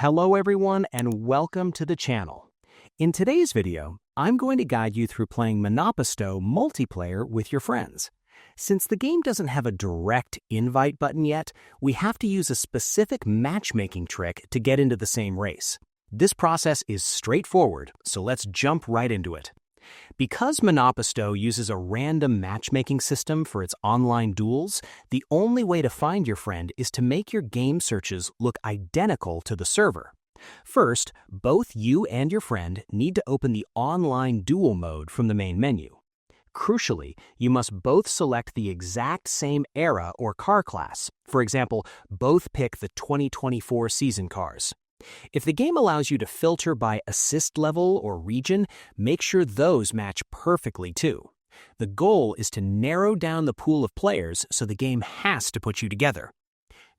Hello everyone and welcome to the channel. In today's video, I'm going to guide you through playing Monoposto multiplayer with your friends. Since the game doesn't have a direct invite button yet, we have to use a specific matchmaking trick to get into the same race. This process is straightforward, so let's jump right into it. Because Monoposto uses a random matchmaking system for its online duels, the only way to find your friend is to make your game searches look identical to the server. First, both you and your friend need to open the online duel mode from the main menu. Crucially, you must both select the exact same era or car class. For example, both pick the 2024 season cars. If the game allows you to filter by assist level or region, make sure those match perfectly too. The goal is to narrow down the pool of players so the game has to put you together.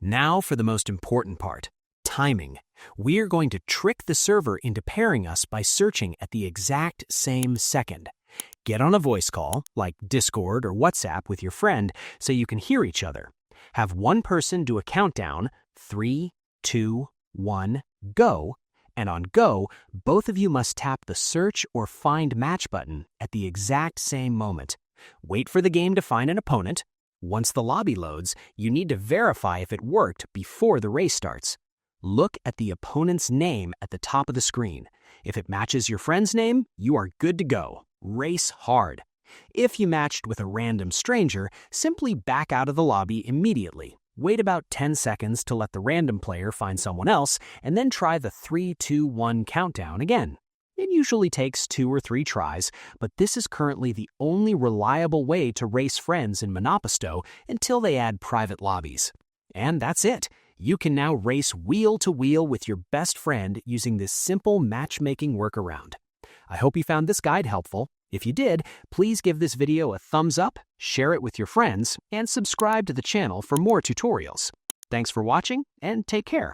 Now for the most important part, timing. We're going to trick the server into pairing us by searching at the exact same second. Get on a voice call, like Discord or WhatsApp, with your friend so you can hear each other. Have one person do a countdown, 3, 2, 1, go, and on go, both of you must tap the search or find match button at the exact same moment. Wait for the game to find an opponent. Once the lobby loads, you need to verify if it worked before the race starts. Look at the opponent's name at the top of the screen. If it matches your friend's name, you are good to go. Race hard. If you matched with a random stranger, simply back out of the lobby immediately. Wait about 10 seconds to let the random player find someone else, and then try the 3, 2, 1 countdown again. It usually takes 2 or 3 tries, but this is currently the only reliable way to race friends in Monoposto until they add private lobbies. And that's it. You can now race wheel to wheel with your best friend using this simple matchmaking workaround. I hope you found this guide helpful. If you did, please give this video a thumbs up, share it with your friends, and subscribe to the channel for more tutorials. Thanks for watching, and take care.